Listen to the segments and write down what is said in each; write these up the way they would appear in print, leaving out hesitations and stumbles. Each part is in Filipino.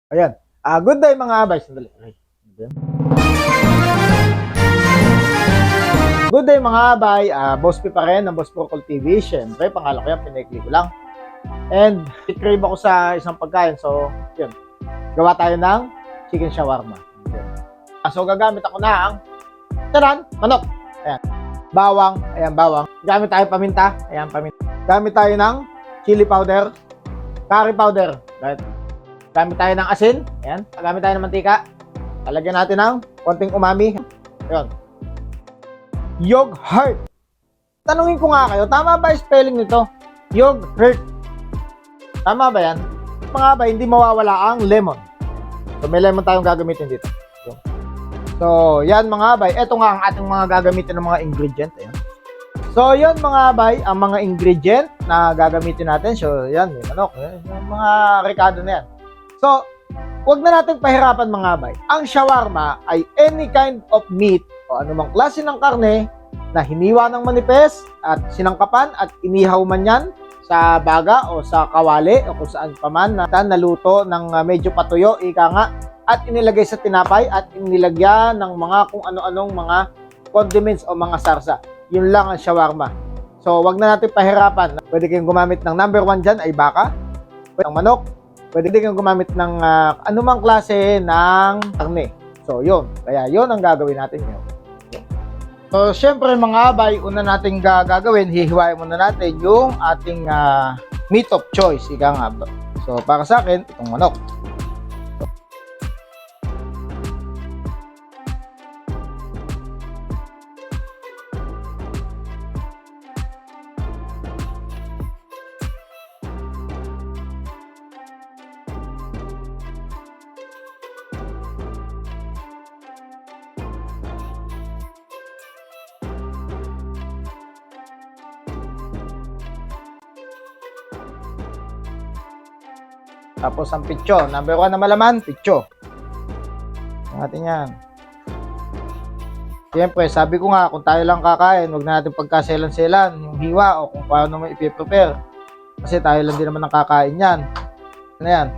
Ayan. Good day mga abay. Sandali. Good day mga abay. Boss P pa rin ng Boss Procol TV. Siyempre, pangalan ko yan. Pinakli ko lang. And, crave ako sa isang pagkain. So, yun. Gawa tayo ng chicken shawarma. So, gagamit ako ng taran, manok. Ayan. Bawang. Ayan, bawang. Gamit tayo paminta. Ayan, paminta. Gamit tayo ng chili powder. Curry powder. Gamit tayo ng asin. Ayan. Gamit tayo ng mantika. Talagyan natin ng konting umami. Ayan. Yogurt. Tanungin ko nga kayo, tama ba yung spelling nito? Yogurt. Tama ba yan? Mga ba, hindi mawawala ang lemon. So, may lemon tayong gagamitin dito. So, yan mga abay. Ito nga ang ating mga gagamitin ng mga ingredient. Ayan. So, yan mga abay, ang mga ingredient na gagamitin natin. So, yan, yung manok. Yung mga ricado na yan. So, huwag na natin pahirapan mga abay. Ang shawarma ay any kind of meat o anumang klase ng karne na hiniwa ng manipes at sinangkapan at inihaw man yan sa baga o sa kawali o kung saan pa man na naluto ng medyo patuyo, ika nga, at inilagay sa tinapay at inilagyan ng mga kung ano-anong mga condiments o mga sarsa. Yun lang ang shawarma. So, wag na natin pahirapan. Pwede kayong gumamit ng number 1 dyan ay baka, ng manok, pwede kayong gumamit ng anumang klase ng karne. So, yun. Kaya yun ang gagawin natin ngayon. So, syempre mga abay, una nating gagawin, hihiwain muna natin yung ating meat of choice. Ika nga. So, para sa akin, itong manok. Tapos ang pitso. Number 1 na malaman, pitso. Natin yan. Siyempre, sabi ko nga, kung tayo lang kakain, huwag na natin pagkaselan-selan yung hiwa o kung paano mo ipiprepare. Kasi tayo lang din naman ang kakain yan. Ano yan?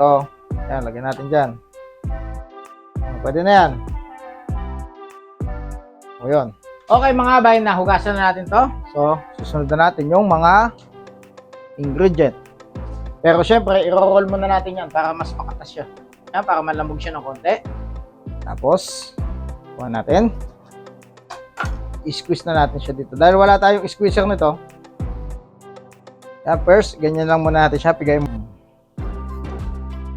So, yan, lagyan natin dyan. Pwede na yan. O yun. Okay mga abay, nahugasan na natin to. So, susunod na natin yung mga ingredient. Pero syempre, i-roll muna natin yan para mas makatas siya. Yan, para malamog siya ng konti. Tapos, kuha natin. I-squeeze na natin siya dito. Dahil wala tayong squeezer nito. Yan, first, ganyan lang muna natin siya. Pigay mo.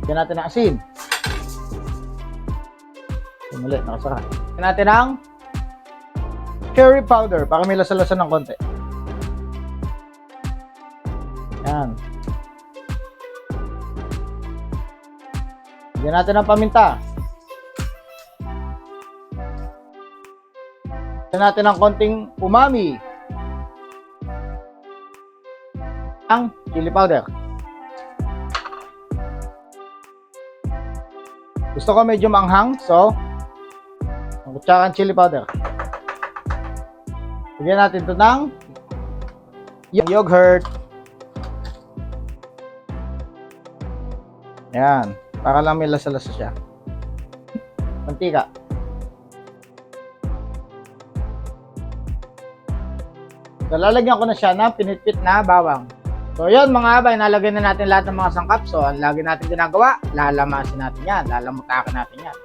Yan natin ang asin. Sumulit, nakasara. Yan natin ang curry powder para may lasa-lasa ng konti. Yan. Lagyan natin ang paminta. Lagyan natin ang konting umami. Ang chili powder. Gusto ko medyo manghang, so ang kutsarang chili powder. Lagyan natin ito ng yogurt. Yan. Para lang may lasa-lasa siya. Mantika. So, lalagyan ko na siya ng pinitpit na bawang. So, yun mga abay, nalagay na natin lahat ng mga sangkap. So, ang lagi natin ginagawa, lalamasin natin yan. Lalamutakin natin yan.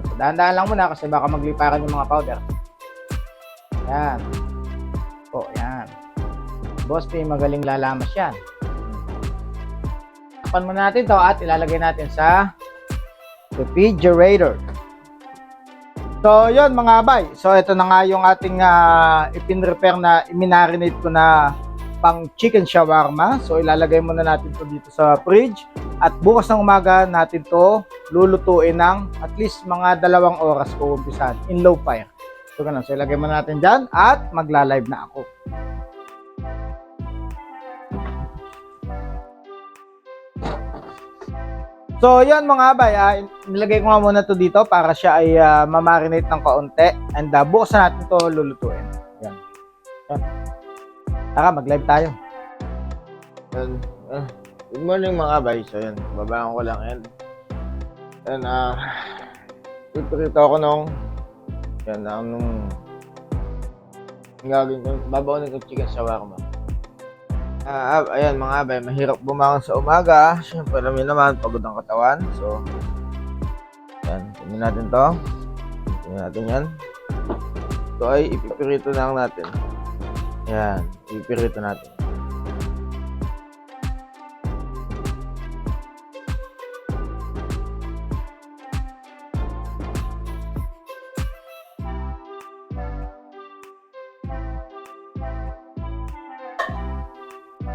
So, dahan-dahan lang muna kasi baka magliparan yung mga powder. Yan. O, yan. Boss P, magaling lalamas yan. Tapan muna natin to at ilalagay natin sa refrigerator. So, yun mga abay. So, ito na nga yung ating ipin-prepare na i-marinate ko na pang chicken shawarma. So, ilalagay muna natin to dito sa fridge. At bukas ng umaga natin to lulutuin ng at least mga 2 oras kung umpisan in low fire. So, ganun. So, ilagay muna natin dyan at magla-live na ako. So, yan mga abay, nilagay ko nga muna to dito para siya ay mamarinate ng kaunti and bukas na natin to lulutuin. Yan. Yan. Tara, mag-live tayo. Good morning mga bay. So yan, babaan ko lang yan. Yan, pipirito ako nung gagawin ko, babaunin ko chicken shawarma. Ayan mga bay, mahirap bumangon sa umaga. Siyempre namin naman, pagod ang katawan. So, yan, tingnan natin to. Tingnan natin yan. Ito ay ipipirito na lang natin. Yan, ipipirito natin.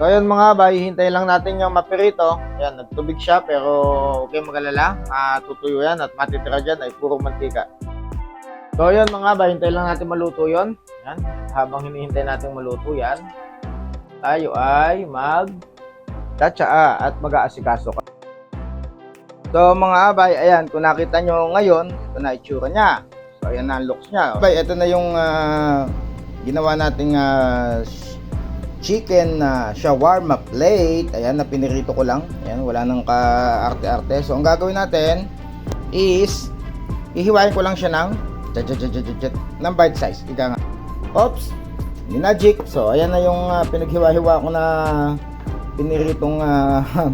So ayun mga bay, hintayin lang natin yung mapirito. Ayan, nagtubig siya pero okay mag-alala. Tutuyo yan at matitira dyan ay puro mantika. So ayun mga bay, hintayin lang natin maluto yun. Ayan, habang hinihintay natin maluto yan, tayo ay mag-tatsaa at mag-aasikaso. So mga bay, ayan, kung nakita nyo ngayon, ito na itsura niya. So ayan na ang looks niya. Bay, ito na yung ginawa nating chicken shawarma plate. Ayan, na pinirito ko lang. Ayan, wala nang ka-arte-arte. So, ang gagawin natin is ihiwain ko lang siya ng bite size. Ika nga. Oops! Minagic. So, ayan na yung pinaghiwa-hiwa ko na piniritong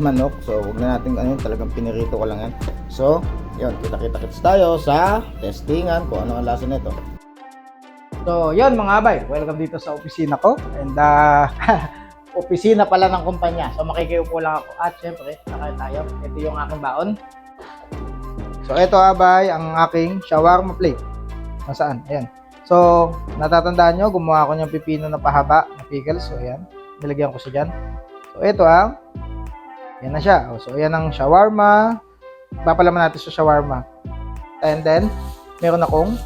manok. So, huwag na natin talagang pinirito ko lang yan. So, yun, kita-kita-kits tayo sa testingan kung ano ang lasa nito. So, yun mga bay, welcome dito sa opisina ko. And, opisina pala ng kumpanya. So, makikiupo lang ako. At, syempre, nakain tayo. Ito yung aking baon. So, ito abay, ang aking shawarma plate. Nasaan? Ayan. So, natatandaan nyo, gumawa ko niyang pipino na pahaba na pickles. So, ayan. Nilagyan ko siya dyan. So, ito yan na siya. So, ayan ang shawarma. Papalaman natin sa shawarma. And then, meron akong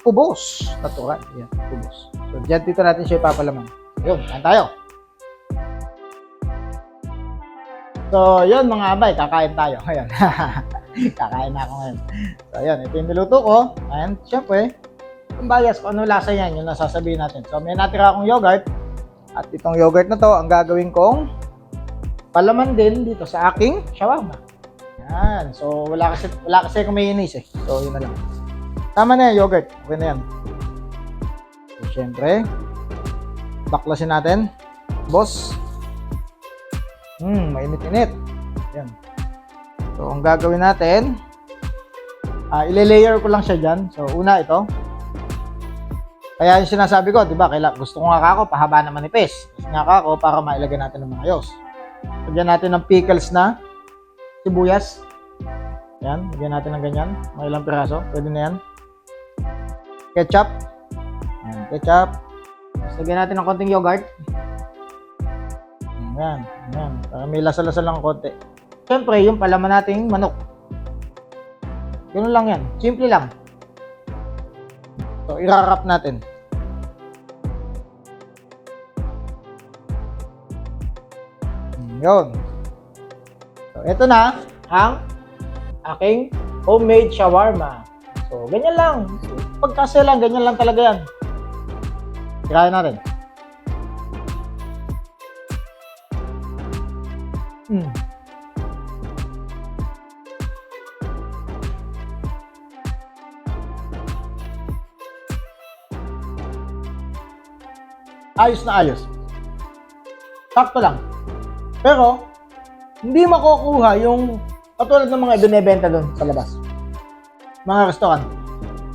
kubos. Natural. Yan, kubos. So, dito natin siya ipapalaman. Yun, kain tayo. So, yun mga abay, kakain tayo. Ayan. Kakain na ako ngayon. So, ayan, ito yung niluto ko. And, syempre, yung bias, kung ano lasa yan, yun nasasabihin natin. So, may natira akong yogurt. At itong yogurt na to, ang gagawin kong palaman din dito sa aking shawarma. Yan. So, wala kasi akong mayonnaise eh. So, yun na lang. Tama na yung yogurt. Okay na yan. So, syempre, baklasin natin. Boss. Mainit-init. Yan. So, ang gagawin natin, ile-layer ko lang siya dyan. So, una ito. Kaya yung sinasabi ko, di ba, gusto ko nga ako, pahaba na manipis. Gusto nga ako, para mailagay natin ng mga ayos. Lagyan natin ng pickles na sibuyas. Yan, lagyan natin ng ganyan. Mga ilang piraso. Pwede na yan. Ketchup. Ayan, ketchup. Tapos lagyan natin ng konting yogurt. Ayan, ayan. Para may lasa-lasa lang konti. Siyempre, yung palaman nating manok. Ganun lang yan. Simple lang. So, i-wrap natin. Yun. So, ito na ang aking homemade shawarma. So, ganyan lang. Pagkasya lang, ganyan lang talaga yan. Tirayan natin. Ayos na ayos. Sakto lang. Pero, hindi makukuha yung katulad ng mga ibinebenta doon sa labas. Mga restaurant.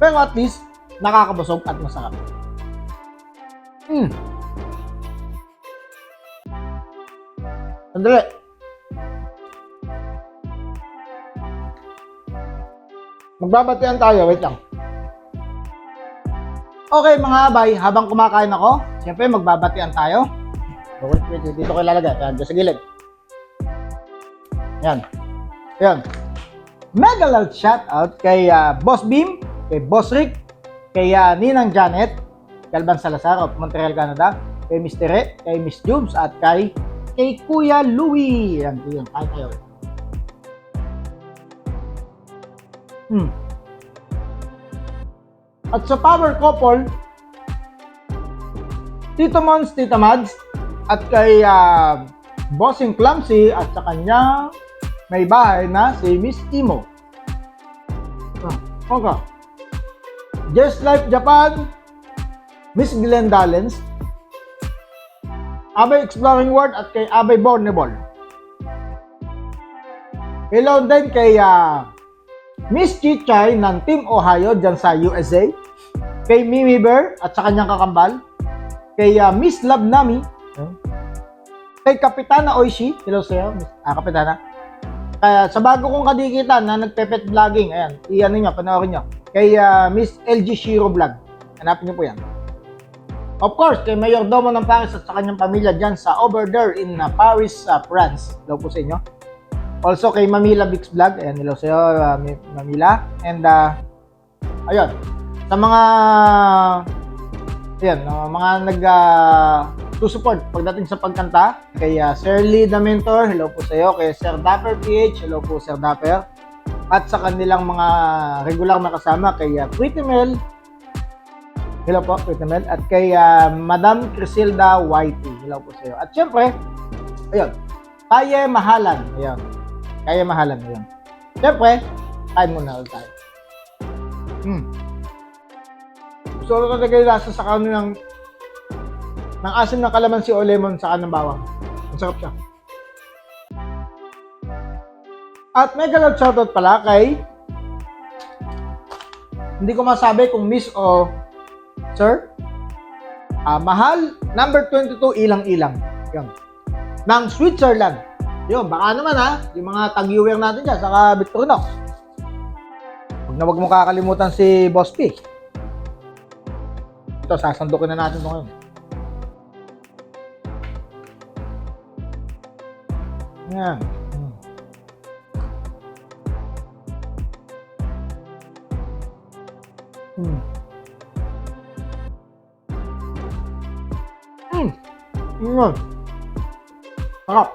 Pero at least, nakakabusog at masarap. Sandali. Magbabatian tayo. Wait lang. Okay mga abay, habang kumakain ako, siyempre magbabatian tayo. Wait, dito ko ilalagay. Yan, sa gilid. Yan. Yan. Mega loud shoutout kay Boss Beam, kay Boss Rick, kay Ninang Janet, Galvan Salazar of Montreal, Canada, kay Mr. Re, kay Miss Jubes, at kay Kuya Louie. Yan, yun. Kain tayo. At sa power couple, Tito Mons, Tita Mads, at kay Bossing Clumsy at sa kanyang may bahay na si Miss Imo. Okay. Just Life Japan, Miss Glenn Dallens, Abay Exploring World at kay Abay Bornebol. Hello din kay Miss Chichay ng Team Ohio dyan sa USA, kay Mimi Bear at sa kanyang kakambal, kay Miss Love Nami, kay Kapitana Oishi, hello sa'yo, Kapitana. Kaya sa bago kong kadikitan na nagpe-pet vlogging, ayan, iyan niyo, panoorin niyo. Kay Miss LG Shiro Vlog, hanapin niyo po yan. Of course, kay Mayordomo ng Paris at sa kanyang pamilya dyan sa over there in Paris, France. Hello po sa inyo. Also kay Mamila Bix Vlog, ayan, hello sa'yo, Mamila. And, ayun, sa mga, ayan, mga nag-support pagdating sa pagkanta, kay Sir Lee the Mentor, hello po sa'yo. Kay Sir Dapper PH, hello po Sir Dapper. At sa kanilang mga regular na kasama, kay Pretty Mel, hello po, Pretty Mel. At kay Madam Crisilda Whitey, hello po sa'yo. At syempre, ayun, Kaya Mahalan, ayun. Kaya Mahalan, ayun. Syempre, kain muna ulit tayo. Gusto ko na kayo lasa sa kanilang ng asim ng kalamansi o lemon sa kanang bawang. Ang sarap siya. At may galot shoutout pala kay, hindi ko masabi kung miss o sir, Mahal, number 22, ilang-ilang. Yun. Ng Switzerland. Yun, baka naman yung mga tag-viewer natin dyan, saka Victorinox. Huwag mo kakalimutan si Boss P. Ito, sasandukin na natin ito ngayon. Yan. Sarap.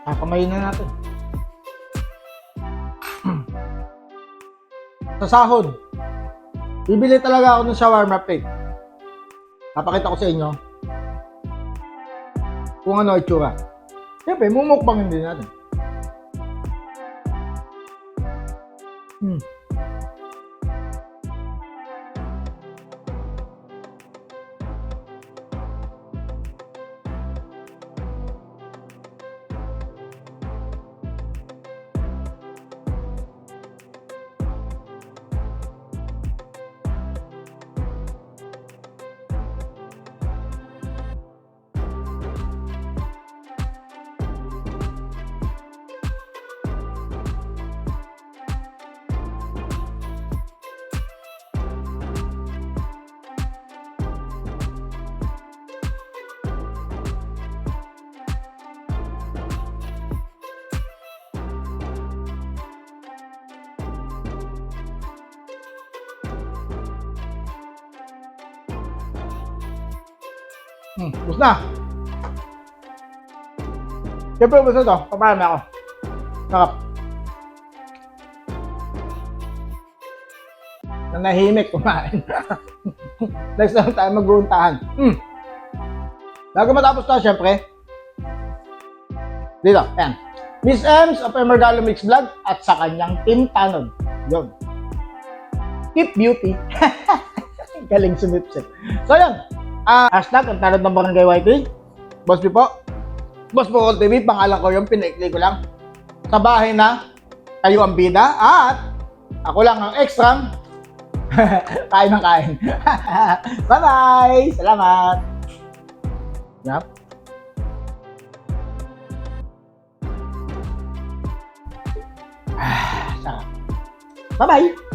Kakamayin na natin. Sa sahod, bibili talaga ako ng shawarma plate. Napakita ko sa inyo kung ano itsura. Siyempre, mumukbangin din natin. Gusto na. Siyempre, gusto ito. Paparami ako. Sarap. Nanahimik kumain. Next time tayo mag-uuntahan. Bago matapos na, siyempre. Dito, ayan. Miss Ems of Emergalo Mix Vlog at sa kanyang Team Tanod. Yun. Keep beauty. Galing sumipsip. So, yun. Hashtag ang tanod ng Barangay YT. Boss B po. Boss po TV, pangalan ko yung pinaikli ko lang. Sa bahay na, kayo ang bida at ako lang ang extra. Kain ng kain. Bye-bye! Salamat! Yep. Sarap. Bye-bye!